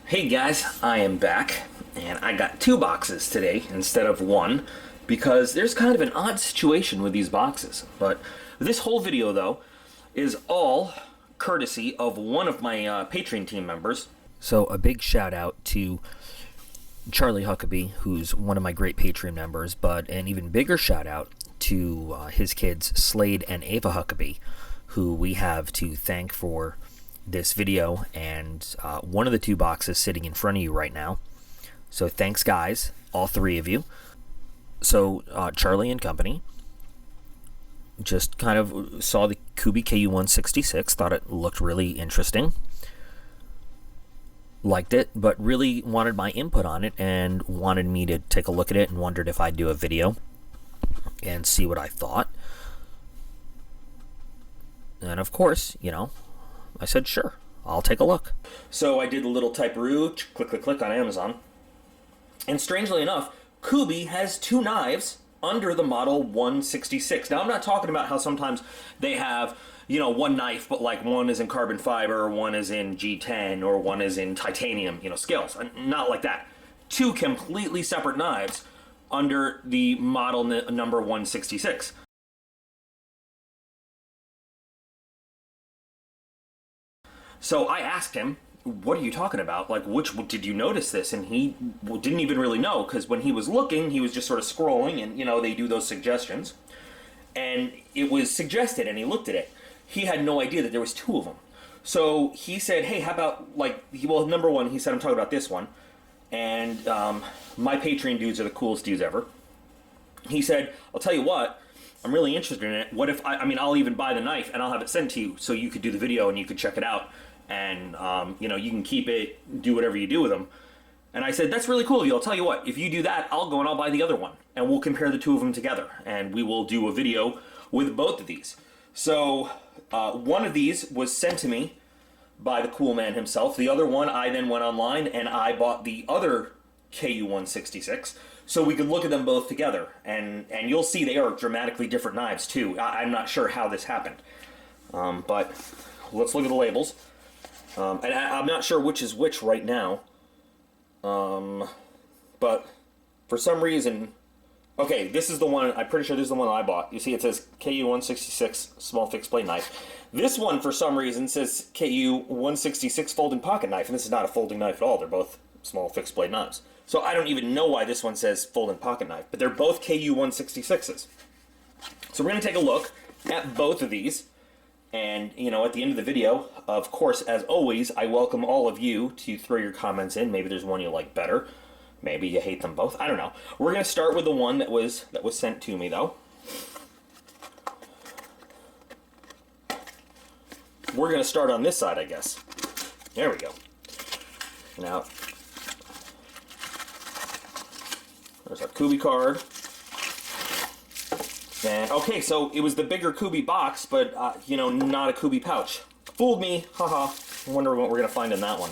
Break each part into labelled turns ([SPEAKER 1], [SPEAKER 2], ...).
[SPEAKER 1] Hey guys, I am back, and I got two boxes today instead of one, because there's kind of an odd situation with these boxes. But this whole video, though, is all courtesy of one of my Patreon team members. So a big shout out to Charlie Huckabee, who's one of my great Patreon members, but an even bigger shout out to his kids, Slade and Ava Huckabee, who we have to thank for this video, and one of the two boxes sitting in front of you right now. So thanks, guys, all three of you. So Charlie and company just kind of saw the Kubeys KU166, thought it looked really interesting, liked it, but really wanted my input on it and wanted me to take a look at it and wondered if I'd do a video and see what I thought. And of course, you know, I said, sure, I'll take a look. So I did a little type-a-roo, click, click, click on Amazon. And strangely enough, Kubeys has two knives under the model 166. Now, I'm not talking about how sometimes they have, you know, one knife, but like one is in carbon fiber, one is in G10, or one is in titanium, you know, scales. Not like that. Two completely separate knives under the model number 166. So I asked him, what are you talking about? Like, did you notice this? And he didn't even really know, because when he was looking, he was just sort of scrolling, and, you know, they do those suggestions. And it was suggested, and he looked at it. He had no idea that there was two of them. So he said, hey, how about, like, well, number one, he said, I'm talking about this one. And my Patreon dudes are the coolest dudes ever. He said, I'll tell you what, I'm really interested in it. What if, I mean, I'll even buy the knife, and I'll have it sent to you, so you could do the video, and you could check it out. And, you know, you can keep it, do whatever you do with them. And I said, that's really cool of you. I'll tell you what, if you do that, I'll go and I'll buy the other one. And we'll compare the two of them together. And we will do a video with both of these. So, one of these was sent to me by the cool man himself. The other one, I then went online and I bought the other KU166. So we could look at them both together. And you'll see they are dramatically different knives, too. I'm not sure how this happened. But let's look at the labels. And I'm not sure which is which right now, but for some reason, okay, this is the one, I'm pretty sure this is the one I bought. You see it says KU166 small fixed blade knife. This one, for some reason, says KU166 folding pocket knife, and this is not a folding knife at all. They're both small fixed blade knives. So I don't even know why this one says folding pocket knife, but they're both KU166s. So we're going to take a look at both of these. And, you know, at the end of the video, of course, as always, I welcome all of you to throw your comments in. Maybe there's one you like better. Maybe you hate them both. I don't know. We're going to start with the one that was sent to me, though. We're going to start on this side, I guess. There we go. Now, there's our Kubeys card. And, okay, so it was the bigger Kubeys box, but, you know, not a Kubeys pouch. Fooled me, haha. I wonder what we're going to find in that one.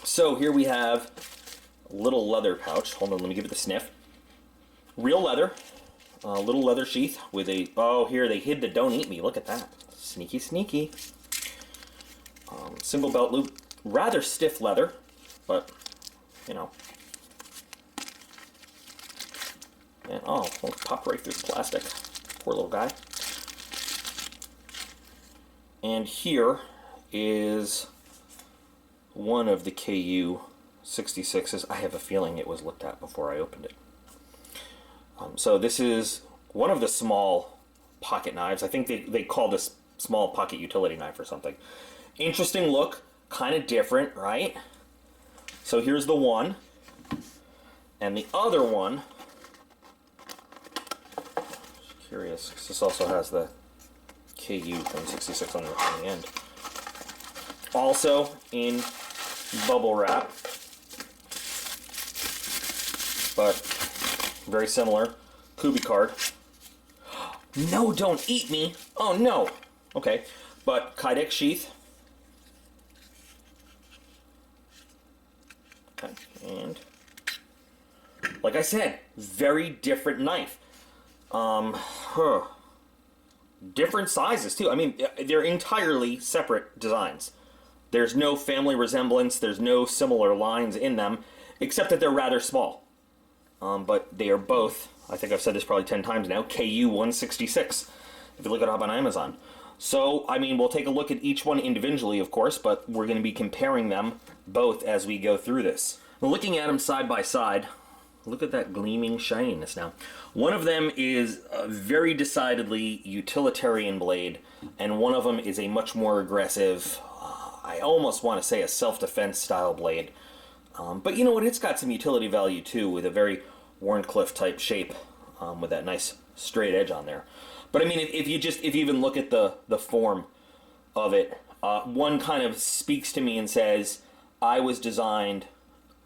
[SPEAKER 1] So here we have a little leather pouch. Hold on, let me give it the sniff. Real leather. Little leather sheath with a, oh, here, they hid the don't eat me. Look at that. Sneaky, sneaky. Single belt loop. Rather stiff leather, but, you know. And, oh, pop right through the plastic. Poor little guy. And here is one of the KU66s. I have a feeling it was looked at before I opened it. So this is one of the small pocket knives. I think they call this small pocket utility knife or something. Interesting look. Kind of different, right? So here's the one. And the other one, curious, because this also has the KU166 on the end. Also in bubble wrap, but very similar. Kubeys card. No, don't eat me. Oh no. Okay, but Kydex sheath. Okay, and like I said, very different knife. Different sizes too. I mean, they're entirely separate designs. There's no family resemblance, there's no similar lines in them, except that they're rather small. But they are both, I think I've said this probably 10 times now, KU166, if you look it up on Amazon. So, I mean, we'll take a look at each one individually, of course, but we're going to be comparing them both as we go through this. Looking at them side by side, look at that gleaming shininess now. One of them is a very decidedly utilitarian blade, and one of them is a much more aggressive, I almost want to say a self-defense style blade. But you know what, it's got some utility value too, with a very Warncliffe type shape, with that nice straight edge on there. But I mean, if you even look at the form of it, one kind of speaks to me and says, I was designed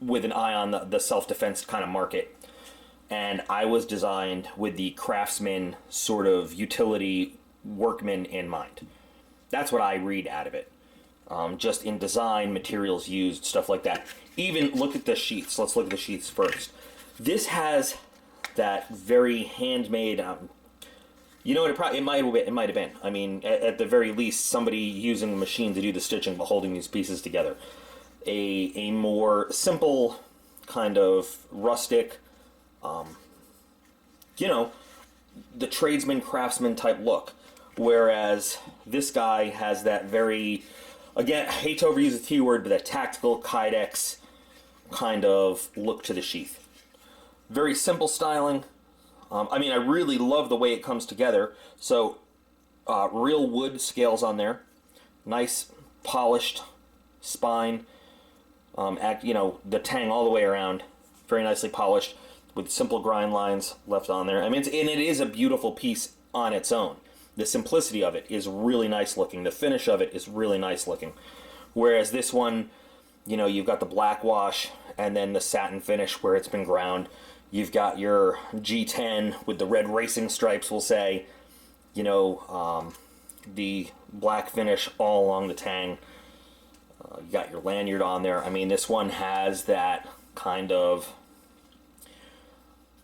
[SPEAKER 1] with an eye on the self-defense kind of market. And I was designed with the craftsman sort of utility workman in mind. That's what I read out of it. Just in design, materials used, stuff like that. Even look at the sheaths. Let's look at the sheaths first. This has that very handmade, you know what, it might have been. I mean, at the very least, somebody using a machine to do the stitching but holding these pieces together. A more simple, kind of rustic, you know, the tradesman, craftsman type look. Whereas this guy has that very, again, I hate to overuse the T word, but that tactical kydex kind of look to the sheath. Very simple styling. I mean, I really love the way it comes together. So, real wood scales on there. Nice polished spine. You know, the tang all the way around. Very nicely polished with simple grind lines left on there. I mean, and it is a beautiful piece on its own. The simplicity of it is really nice looking. The finish of it is really nice looking. Whereas this one, you know, you've got the black wash and then the satin finish where it's been ground. You've got your G10 with the red racing stripes, we'll say. You know, the black finish all along the tang. You got your lanyard on there. I mean, this one has that kind of,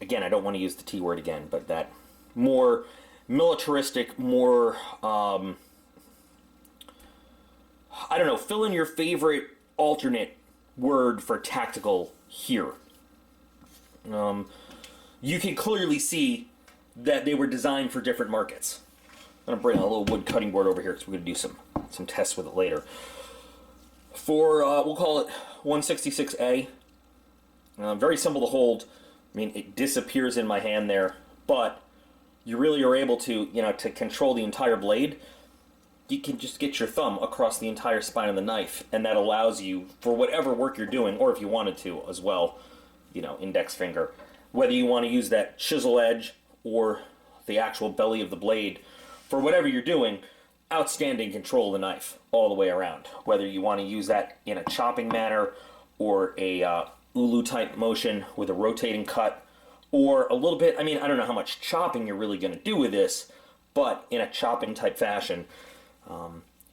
[SPEAKER 1] again, I don't want to use the T word again, but that more militaristic, more, I don't know, fill in your favorite alternate word for tactical here. You can clearly see that they were designed for different markets. I'm going to bring a little wood cutting board over here because we're going to do some tests with it later. For, we'll call it 166A. Very simple to hold. I mean, it disappears in my hand there, but you really are able to, you know, to control the entire blade. You can just get your thumb across the entire spine of the knife, and that allows you, for whatever work you're doing, or if you wanted to as well, you know, index finger, whether you want to use that chisel edge or the actual belly of the blade, for whatever you're doing, outstanding control of the knife all the way around. Whether you want to use that in a chopping manner or a ulu type motion with a rotating cut, or a little bit, I mean, I don't know how much chopping you're really going to do with this, but in a chopping type fashion,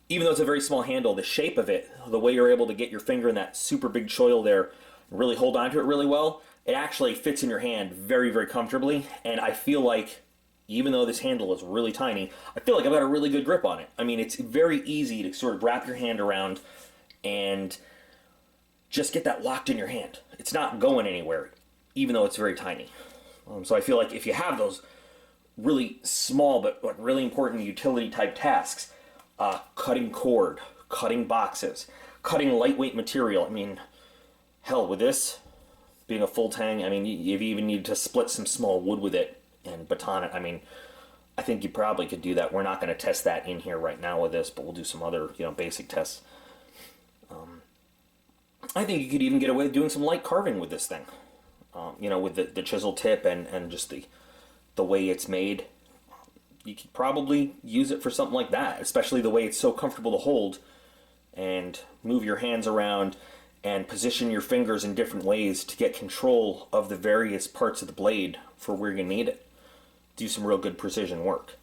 [SPEAKER 1] even though it's a very small handle, the shape of it, the way you're able to get your finger in that super big choil there, and really hold on to it really well, it actually fits in your hand very, very comfortably, and I feel like, even though this handle is really tiny, I feel like I've got a really good grip on it. I mean, it's very easy to sort of wrap your hand around and just get that locked in your hand. It's not going anywhere, even though it's very tiny. So I feel like if you have those really small but really important utility type tasks, cutting cord, cutting boxes, cutting lightweight material, I mean, hell, with this being a full tang, I mean, if you even need to split some small wood with it and baton it, I mean, I think you probably could do that. We're not going to test that in here right now with this, but we'll do some other, you know, basic tests. I think you could even get away with doing some light carving with this thing. You know, with the chisel tip and just the way it's made. You could probably use it for something like that, especially the way it's so comfortable to hold and move your hands around and position your fingers in different ways to get control of the various parts of the blade for where you need it. Do some real good precision work.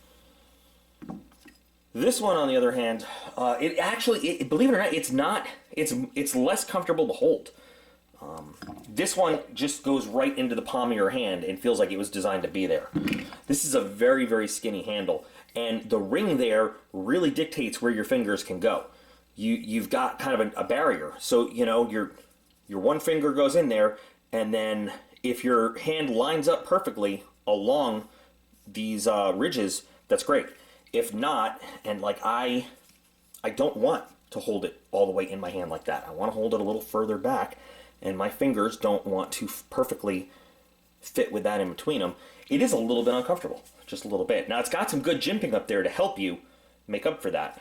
[SPEAKER 1] This one, on the other hand, it actually, believe it or not, it's less comfortable to hold. This one just goes right into the palm of your hand and feels like it was designed to be there. This is a very, very skinny handle, and the ring there really dictates where your fingers can go. you've got kind of a barrier. So, you know, your one finger goes in there, and then if your hand lines up perfectly along these ridges, that's great. If not, and like I don't want to hold it all the way in my hand like that. I want to hold it a little further back, and my fingers don't want to perfectly fit with that in between them. It is a little bit uncomfortable, just a little bit. Now, it's got some good jimping up there to help you make up for that.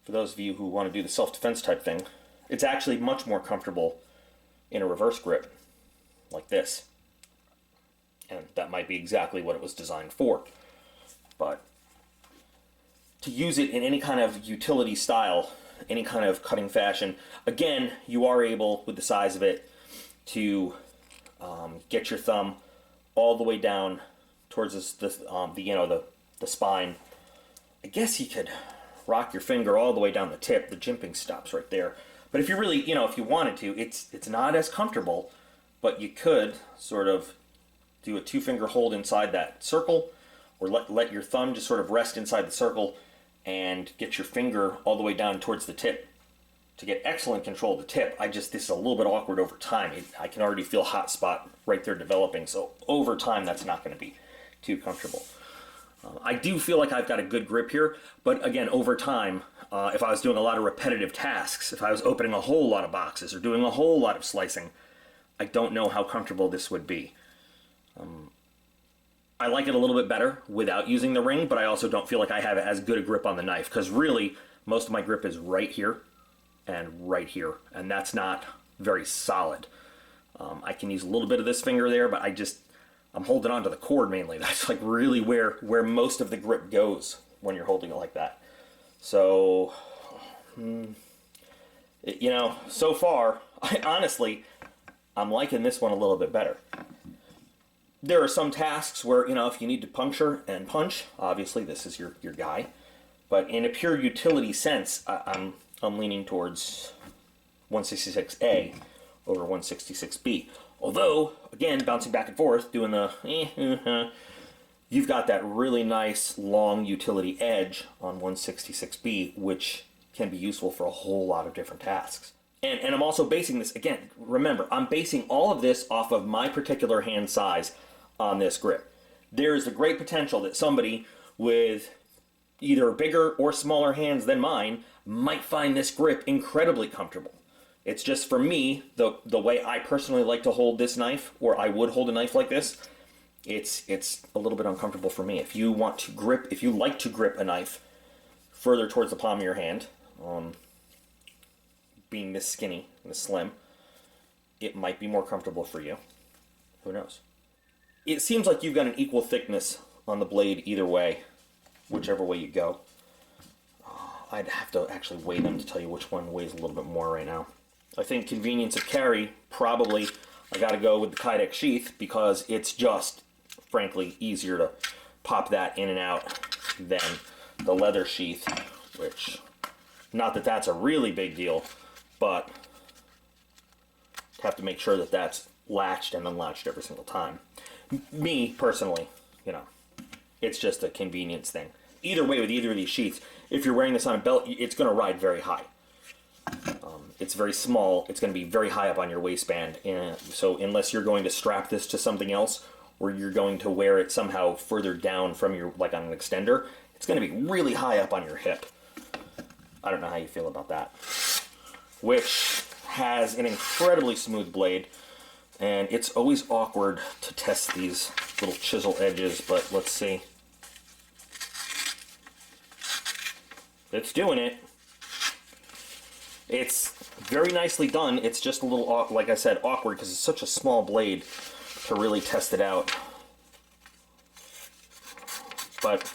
[SPEAKER 1] For those of you who want to do the self-defense type thing, it's actually much more comfortable in a reverse grip like this. And that might be exactly what it was designed for. But to use it in any kind of utility style, any kind of cutting fashion, again, you are able, with the size of it, to get your thumb all the way down towards the spine. I guess you could rock your finger all the way down the tip. The jimping stops right there. But if you really, if you wanted to, it's not as comfortable, but you could sort of do a 2-finger hold inside that circle, or let your thumb just sort of rest inside the circle and get your finger all the way down towards the tip to get excellent control of the tip. This is a little bit awkward over time. I can already feel a hot spot right there developing, so over time that's not going to be too comfortable. I do feel like I've got a good grip here, but again, over time, if I was doing a lot of repetitive tasks, if I was opening a whole lot of boxes or doing a whole lot of slicing, I don't know how comfortable this would be. I like it a little bit better without using the ring, but I also don't feel like I have as good a grip on the knife, because really, most of my grip is right here and right here, and that's not very solid. I can use a little bit of this finger there, but I'm holding onto the cord mainly. That's like really where most of the grip goes when you're holding it like that. So, so far, I'm liking this one a little bit better. There are some tasks where, if you need to puncture and punch, obviously this is your guy. But in a pure utility sense, I'm leaning towards 166A over 166B. Although, again, bouncing back and forth, doing the you've got that really nice long utility edge on 166B, which can be useful for a whole lot of different tasks. And I'm also basing this, again, remember, I'm basing all of this off of my particular hand size on this grip. There is a great potential that somebody with either bigger or smaller hands than mine might find this grip incredibly comfortable. It's just, for me, the way I personally like to hold this knife, or I would hold a knife like this, it's a little bit uncomfortable for me. If you like to grip a knife further towards the palm of your hand, being this skinny and this slim, it might be more comfortable for you. Who knows? It seems like you've got an equal thickness on the blade either way, whichever way you go. I'd have to actually weigh them to tell you which one weighs a little bit more right now. I think convenience of carry, probably I gotta go with the Kydex sheath, because it's just, frankly, easier to pop that in and out than the leather sheath, which, not that that's a really big deal, but have to make sure that that's latched and unlatched every single time. Me, personally, it's just a convenience thing. Either way, with either of these sheaths, if you're wearing this on a belt, it's going to ride very high. It's very small. It's going to be very high up on your waistband. And so unless you're going to strap this to something else, or you're going to wear it somehow further down from your, like on an extender, it's going to be really high up on your hip. I don't know how you feel about that. Which has an incredibly smooth blade, and it's always awkward to test these little chisel edges, but let's see. It's doing it. It's very nicely done. It's just a little, like I said, awkward because it's such a small blade to really test it out. But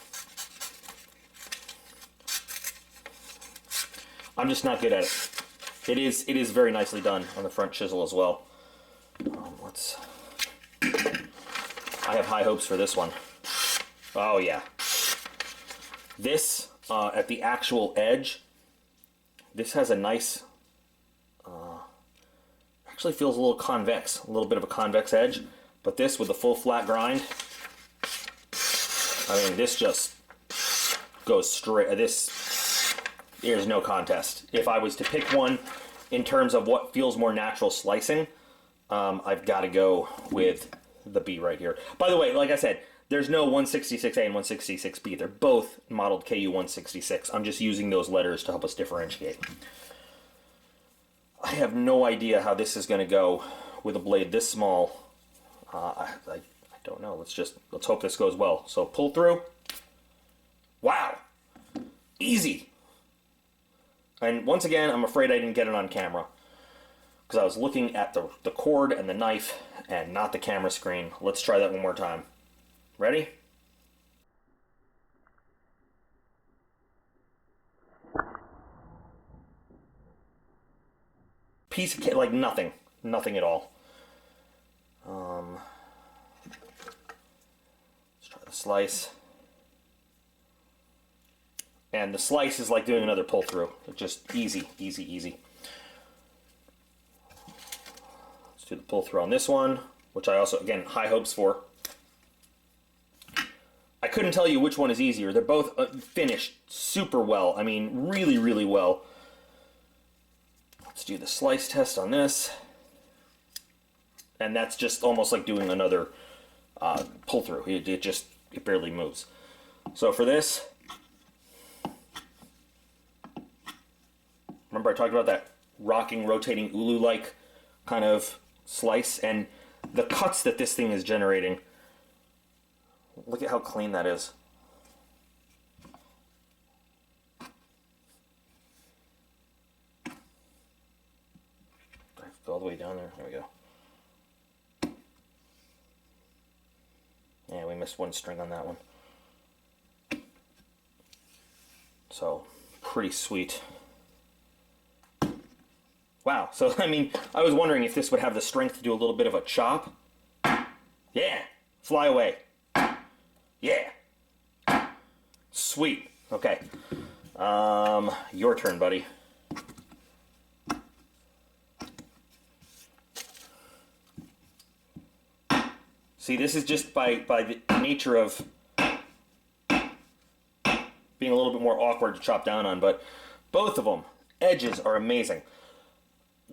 [SPEAKER 1] I'm just not good at it. It is very nicely done on the front chisel as well. I have high hopes for this one. Oh yeah. This, at the actual edge, this has a nice, actually feels a little convex, a little bit of a convex edge, but this with the full flat grind, I mean, this just goes straight, this there's no contest. If I was to pick one in terms of what feels more natural slicing, I've got to go with the B right here. By the way, like I said, there's no 166A and 166B. They're both modeled KU166. I'm just using those letters to help us differentiate. I have no idea how this is going to go with a blade this small. I don't know. Let's hope this goes well. So pull through. Wow. Easy. And once again, I'm afraid I didn't get it on camera because I was looking at the cord and the knife and not the camera screen. Let's try that one more time. Ready? Piece of like nothing at all. Let's try the slice. And the slice is like doing another pull through. It's just easy, easy, easy. Let's do the pull through on this one, which I also, again, high hopes for. I couldn't tell you which one is easier. They're both finished super well. I mean, really, really well. Let's do the slice test on this. And that's just almost like doing another pull through. It barely moves. So for this, remember I talked about that rocking, rotating, ulu-like kind of slice, and the cuts that this thing is generating. Look at how clean that is. I have to go all the way down there. There we go. Yeah, we missed one string on that one. So, pretty sweet. Wow, so I mean, I was wondering if this would have the strength to do a little bit of a chop. Yeah, fly away. Yeah. Sweet. Okay. Your turn, buddy. See, this is just by the nature of being a little bit more awkward to chop down on, but both of them, edges are amazing.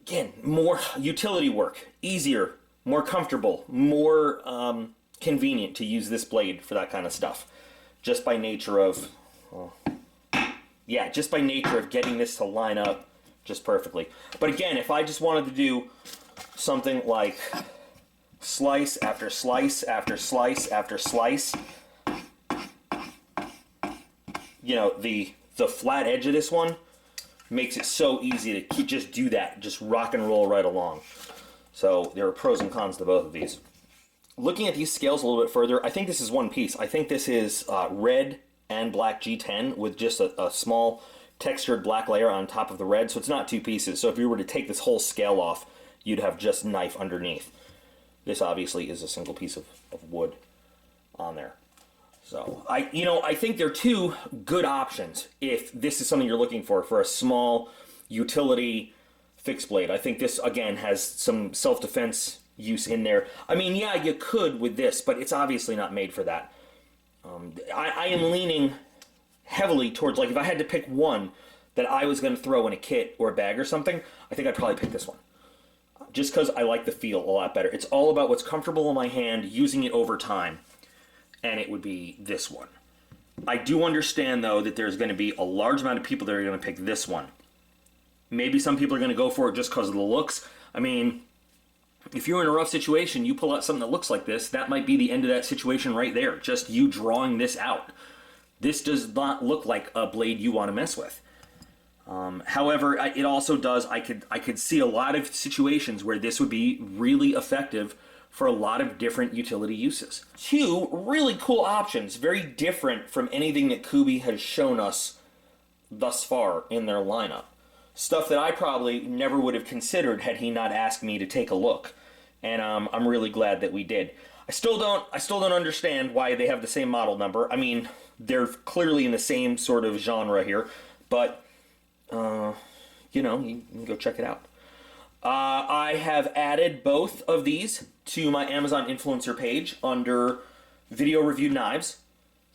[SPEAKER 1] Again, more utility work, easier, more comfortable, more convenient to use this blade for that kind of stuff. Just by nature of, just by nature of getting this to line up just perfectly. But again, if I just wanted to do something like slice after slice after slice after slice, you know, the flat edge of this one makes it so easy to just do that, just rock and roll right along. So there are pros and cons to both of these. Looking at these scales a little bit further, I think this is one piece. I think this is red and black G10 with just a small textured black layer on top of the red, so it's not two pieces. So if you were to take this whole scale off, you'd have just knife underneath. This obviously is a single piece of wood on there. So I think they're two good options if this is something you're looking for a small utility fixed blade. I think this, again, has some self-defense use in there. I mean, yeah, you could with this, but it's obviously not made for that. I am leaning heavily towards, like, if I had to pick one that I was going to throw in a kit or a bag or something, I think I'd probably pick this one. Just because I like the feel a lot better. It's all about what's comfortable in my hand, using it over time, and it would be this one. I do understand, though, that there's going to be a large amount of people that are going to pick this one. Maybe some people are going to go for it just because of the looks. I mean, if you're in a rough situation, you pull out something that looks like this, that might be the end of that situation right there. Just you drawing this out. This does not look like a blade you want to mess with. However, it also does, I could see a lot of situations where this would be really effective for a lot of different utility uses. Two really cool options, very different from anything that Kubeys has shown us thus far in their lineup. Stuff that I probably never would have considered had he not asked me to take a look. And I'm really glad that we did. I still don't understand why they have the same model number. I mean, they're clearly in the same sort of genre here, but you can go check it out. I have added both of these to my Amazon influencer page under video reviewed knives.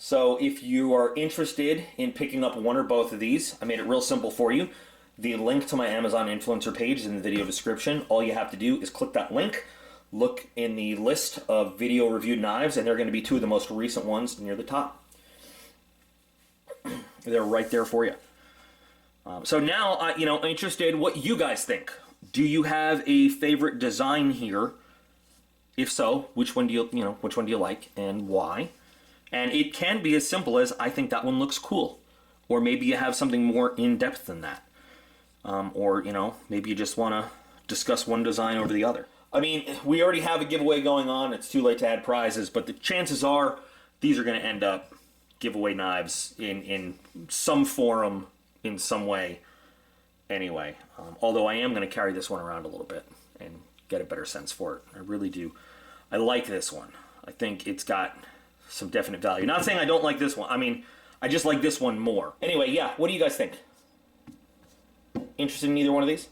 [SPEAKER 1] So if you are interested in picking up one or both of these, I made it real simple for you. The link to my Amazon influencer page is in the video description. All you have to do is click that link, look in the list of video reviewed knives, and they're going to be two of the most recent ones near the top. They're right there for you. So now, I'm interested what you guys think. Do you have a favorite design here? If so, which one do you like and why? And it can be as simple as, I think that one looks cool. Or maybe you have something more in-depth than that. Or, maybe you just want to discuss one design over the other. I mean, we already have a giveaway going on. It's too late to add prizes, but the chances are these are going to end up giveaway knives in some forum, in some way, anyway. Although I am going to carry this one around a little bit and get a better sense for it. I really do. I like this one. I think it's got some definite value. Not saying I don't like this one. I mean, I just like this one more. Anyway, yeah, what do you guys think? Interested in either one of these?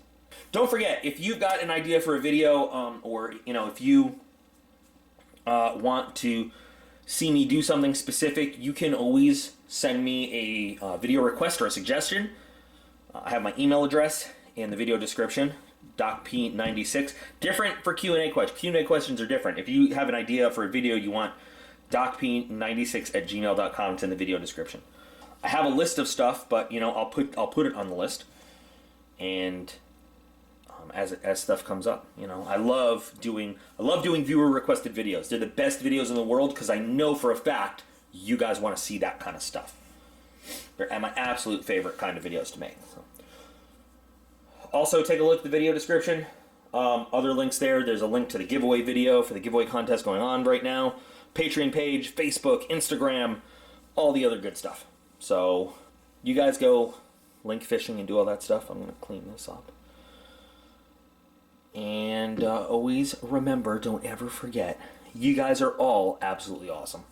[SPEAKER 1] Don't forget, if you've got an idea for a video, or if you want to see me do something specific, you can always send me a video request or a suggestion. I have my email address in the video description, DocP96. Different for Q&A questions. Q&A questions are different. If you have an idea for a video you want, DocP96@gmail.com. It's in the video description. I have a list of stuff, but I'll put it on the list, and as stuff comes up, I love doing viewer requested videos. They're the best videos in the world because I know for a fact you guys want to see that kind of stuff. They're my absolute favorite kind of videos to make. So. Also, take a look at the video description. Other links there. There's a link to the giveaway video for the giveaway contest going on right now. Patreon page, Facebook, Instagram, all the other good stuff. So you guys go link fishing and do all that stuff. I'm going to clean this up. And always remember, don't ever forget, you guys are all absolutely awesome.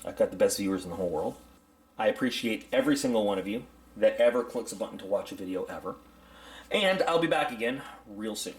[SPEAKER 1] I've got the best viewers in the whole world. I appreciate every single one of you that ever clicks a button to watch a video ever. And I'll be back again real soon.